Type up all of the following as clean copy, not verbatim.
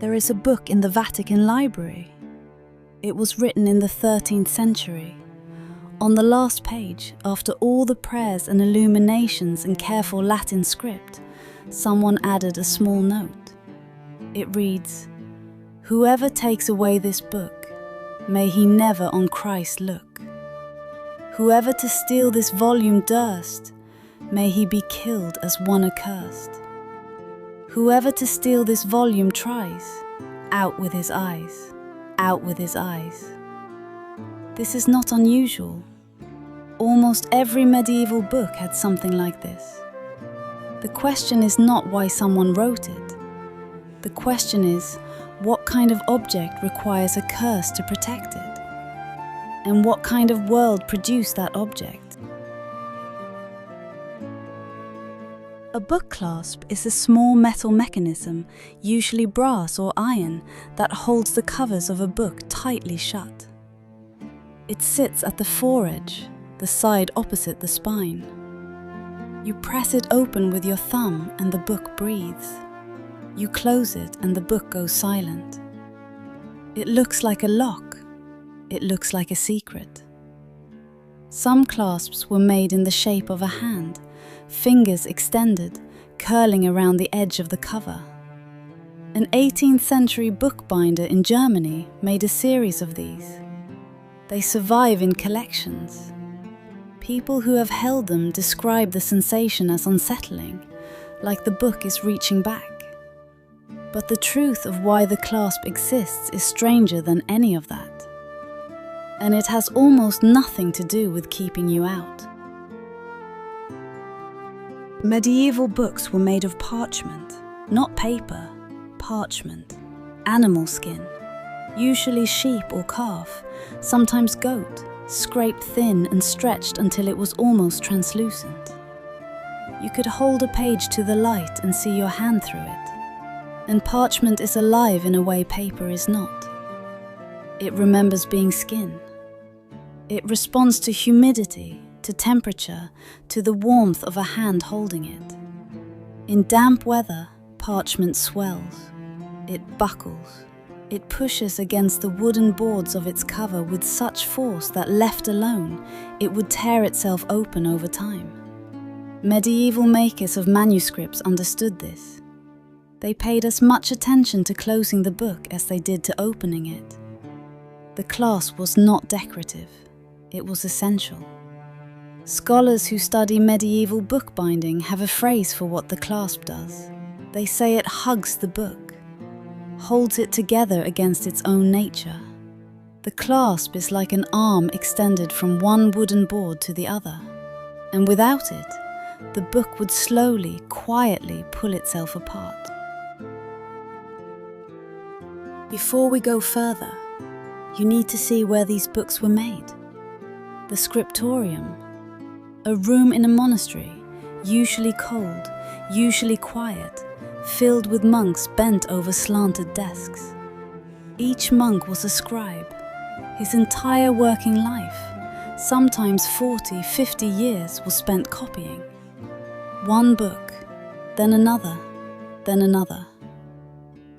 There is a book in the Vatican Library. It was written in the 13th century. On the last page, after all the prayers and illuminations and careful Latin script, someone added a small note. It reads, "Whoever takes away this book, may he never on Christ look. Whoever to steal this volume durst, may he be killed as one accursed. Whoever to steal this volume tries, out with his eyes, out with his eyes." This is not unusual. Almost every medieval book had something like this. The question is not why someone wrote it. The question is, what kind of object requires a curse to protect it? And what kind of world produced that object? A book clasp is a small metal mechanism, usually brass or iron, that holds the covers of a book tightly shut. It sits at the foredge, the side opposite the spine. You press it open with your thumb and the book breathes. You close it and the book goes silent. It looks like a lock. It looks like a secret. Some clasps were made in the shape of a hand, fingers extended, curling around the edge of the cover. An 18th century bookbinder in Germany made a series of these. They survive in collections. People who have held them describe the sensation as unsettling, like the book is reaching back. But the truth of why the clasp exists is stranger than any of that. And it has almost nothing to do with keeping you out. Medieval books were made of parchment, not paper, parchment, animal skin, usually sheep or calf, sometimes goat, scraped thin and stretched until it was almost translucent. You could hold a page to the light and see your hand through it. And parchment is alive in a way paper is not. It remembers being skin. It responds to humidity, to temperature, to the warmth of a hand holding it. In damp weather, parchment swells. It buckles. It pushes against the wooden boards of its cover with such force that left alone, it would tear itself open over time. Medieval makers of manuscripts understood this. They paid as much attention to closing the book as they did to opening it. The clasp was not decorative. It was essential. Scholars who study medieval bookbinding have a phrase for what the clasp does. They say it hugs the book, holds it together against its own nature. The clasp is like an arm extended from one wooden board to the other, and without it, the book would slowly, quietly pull itself apart. Before we go further, you need to see where these books were made. The scriptorium, a room in a monastery, usually cold, usually quiet, filled with monks bent over slanted desks. Each monk was a scribe. His entire working life, sometimes 40, 50 years, was spent copying. One book, then another, then another.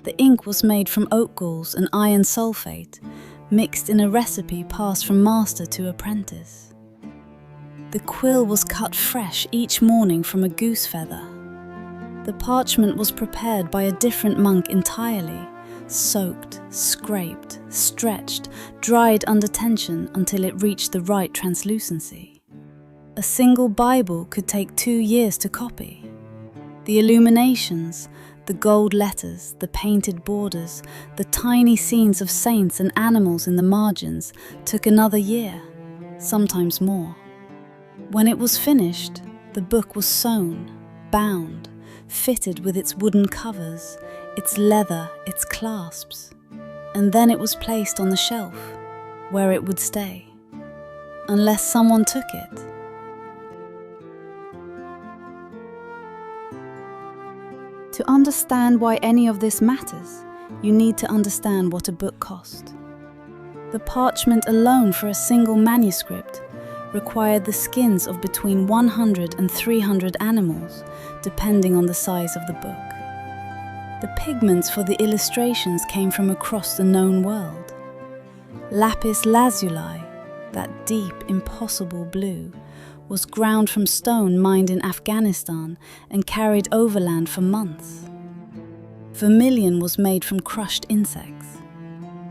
The ink was made from oak galls and iron sulfate, mixed in a recipe passed from master to apprentice. The quill was cut fresh each morning from a goose feather. The parchment was prepared by a different monk entirely, soaked, scraped, stretched, dried under tension until it reached the right translucency. A single Bible could take 2 years to copy. The illuminations, the gold letters, the painted borders, the tiny scenes of saints and animals in the margins took another year, sometimes more. When it was finished, the book was sewn, bound, fitted with its wooden covers, its leather, its clasps, and then it was placed on the shelf, where it would stay, unless someone took it. To understand why any of this matters, you need to understand what a book cost. The parchment alone for a single manuscript required the skins of between 100 and 300 animals, depending on the size of the book. The pigments for the illustrations came from across the known world. Lapis lazuli, that deep, impossible blue, was ground from stone mined in Afghanistan and carried overland for months. Vermilion was made from crushed insects.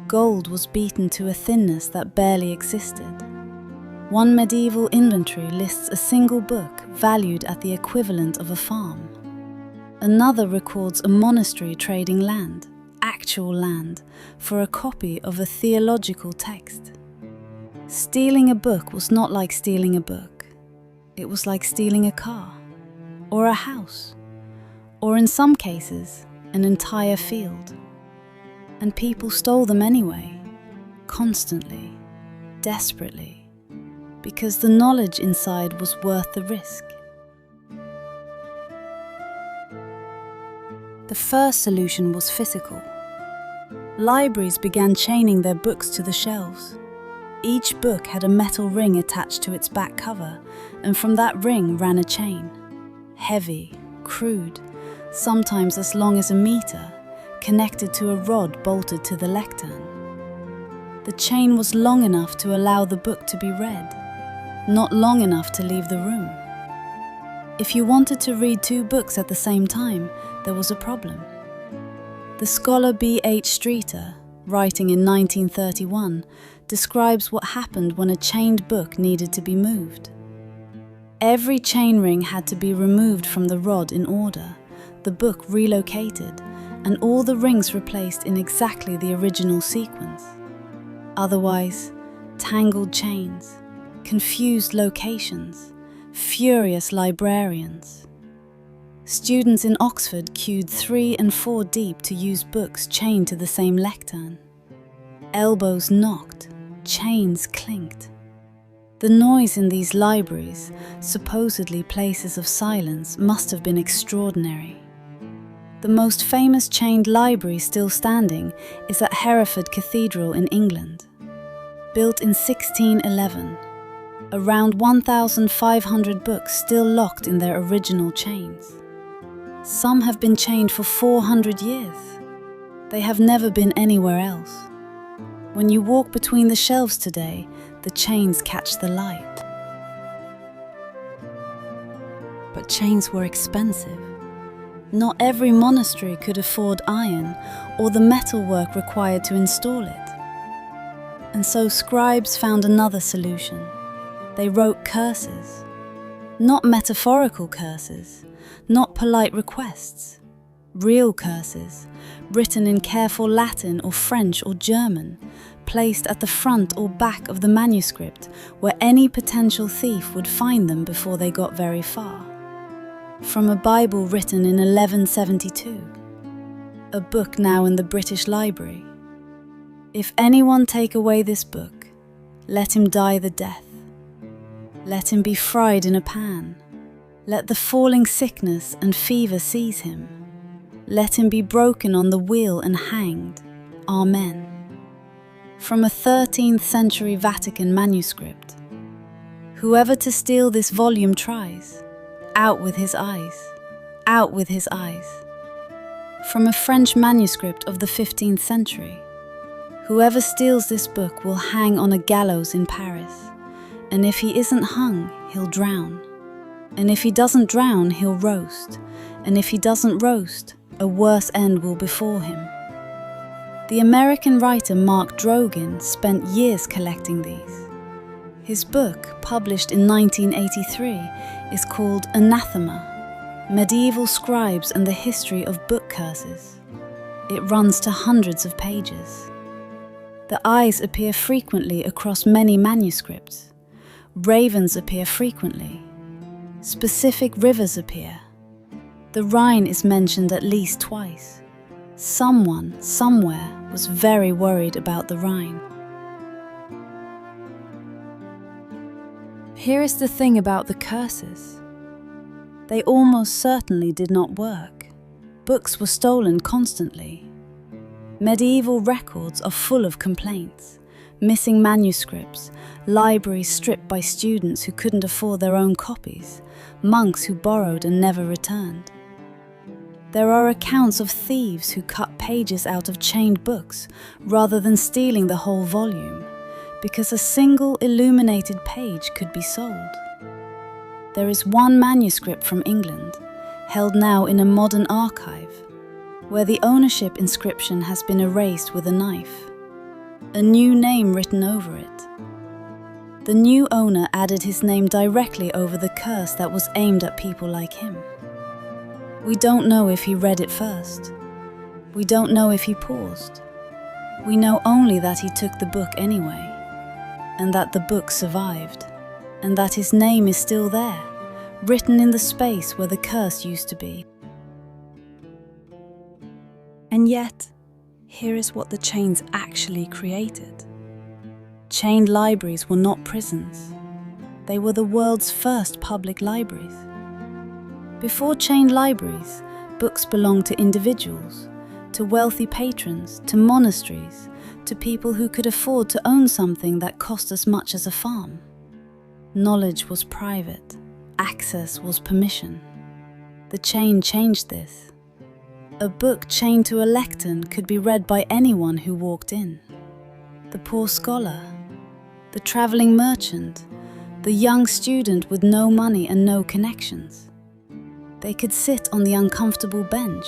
Gold was beaten to a thinness that barely existed. One medieval inventory lists a single book valued at the equivalent of a farm. Another records a monastery trading land, actual land, for a copy of a theological text. Stealing a book was not like stealing a book. It was like stealing a car, or a house, or in some cases, an entire field. And people stole them anyway, constantly, desperately, because the knowledge inside was worth the risk. The first solution was physical. Libraries began chaining their books to the shelves. Each book had a metal ring attached to its back cover, and from that ring ran a chain. Heavy, crude, sometimes as long as a meter, connected to a rod bolted to the lectern. The chain was long enough to allow the book to be read, not long enough to leave the room. If you wanted to read two books at the same time, there was a problem. The scholar B.H. Streeter, writing in 1931, describes what happened when a chained book needed to be moved. Every chain ring had to be removed from the rod in order, the book relocated, and all the rings replaced in exactly the original sequence. Otherwise, tangled chains, confused locations, furious librarians. Students in Oxford queued 3 and 4 deep to use books chained to the same lectern. Elbows knocked, chains clinked. The noise in these libraries, supposedly places of silence, must have been extraordinary. The most famous chained library still standing is at Hereford Cathedral in England. Built in 1611, around 1,500 books still locked in their original chains. Some have been chained for 400 years. They have never been anywhere else. When you walk between the shelves today, the chains catch the light. But chains were expensive. Not every monastery could afford iron or the metalwork required to install it. And so scribes found another solution. They wrote curses. Not metaphorical curses, not polite requests. Real curses, written in careful Latin or French or German, placed at the front or back of the manuscript where any potential thief would find them before they got very far. From a Bible written in 1172, a book now in the British Library. If anyone take away this book, let him die the death. Let him be fried in a pan. Let the falling sickness and fever seize him. Let him be broken on the wheel and hanged. Amen. From a 13th century Vatican manuscript. Whoever to steal this volume tries, out with his eyes, out with his eyes. From a French manuscript of the 15th century. Whoever steals this book will hang on a gallows in Paris, and if he isn't hung, he'll drown. And if he doesn't drown, he'll roast, and if he doesn't roast, a worse end will befall him. The American writer Mark Drogan spent years collecting these. His book, published in 1983, is called Anathema, Medieval Scribes and the History of Book Curses. It runs to hundreds of pages. The eyes appear frequently across many manuscripts. Ravens appear frequently. Specific rivers appear. The Rhine is mentioned at least twice. Someone, somewhere, was very worried about the Rhine. Here is the thing about the curses. They almost certainly did not work. Books were stolen constantly. Medieval records are full of complaints, missing manuscripts, libraries stripped by students who couldn't afford their own copies, monks who borrowed and never returned. There are accounts of thieves who cut pages out of chained books rather than stealing the whole volume, because a single illuminated page could be sold. There is one manuscript from England, held now in a modern archive, where the ownership inscription has been erased with a knife, a new name written over it. The new owner added his name directly over the curse that was aimed at people like him. We don't know if he read it first. We don't know if he paused. We know only that he took the book anyway, and that the book survived, and that his name is still there, written in the space where the curse used to be. And yet, here is what the chains actually created. Chained libraries were not prisons. They were the world's first public libraries. Before chained libraries, books belonged to individuals, to wealthy patrons, to monasteries, to people who could afford to own something that cost as much as a farm. Knowledge was private. Access was permission. The chain changed this. A book chained to a lectern could be read by anyone who walked in. The poor scholar, the traveling merchant, the young student with no money and no connections. They could sit on the uncomfortable bench,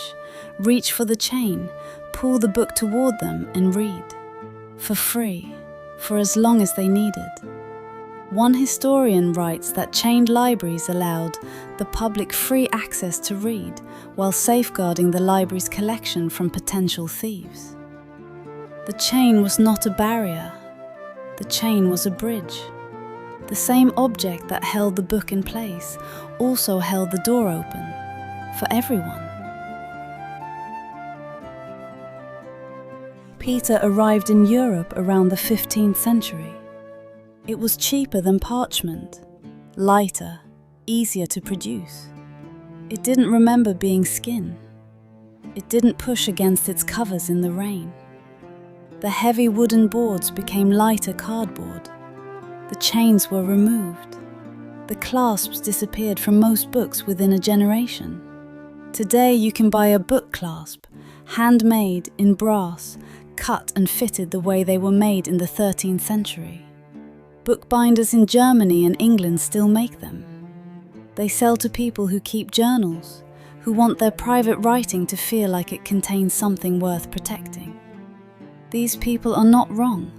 reach for the chain, pull the book toward them and read. For free, for as long as they needed. One historian writes that chained libraries allowed the public free access to read while safeguarding the library's collection from potential thieves. The chain was not a barrier. The chain was a bridge. The same object that held the book in place also held the door open for everyone. Peter arrived in Europe around the 15th century. It was cheaper than parchment, lighter, easier to produce. It didn't remember being skin. It didn't push against its covers in the rain. The heavy wooden boards became lighter cardboard. The chains were removed. The clasps disappeared from most books within a generation. Today you can buy a book clasp, handmade in brass, cut and fitted the way they were made in the 13th century. Bookbinders in Germany and England still make them. They sell to people who keep journals, who want their private writing to feel like it contains something worth protecting. These people are not wrong.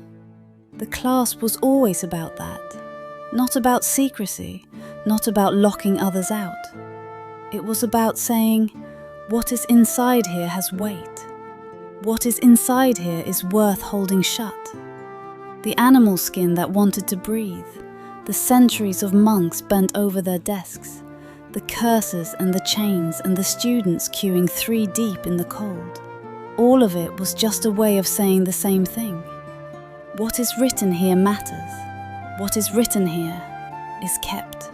The clasp was always about that. Not about secrecy, not about locking others out. It was about saying, what is inside here has weight. What is inside here is worth holding shut. The animal skin that wanted to breathe, the centuries of monks bent over their desks, the curses and the chains and the students queuing 3 deep in the cold. All of it was just a way of saying the same thing. What is written here matters. What is written here is kept.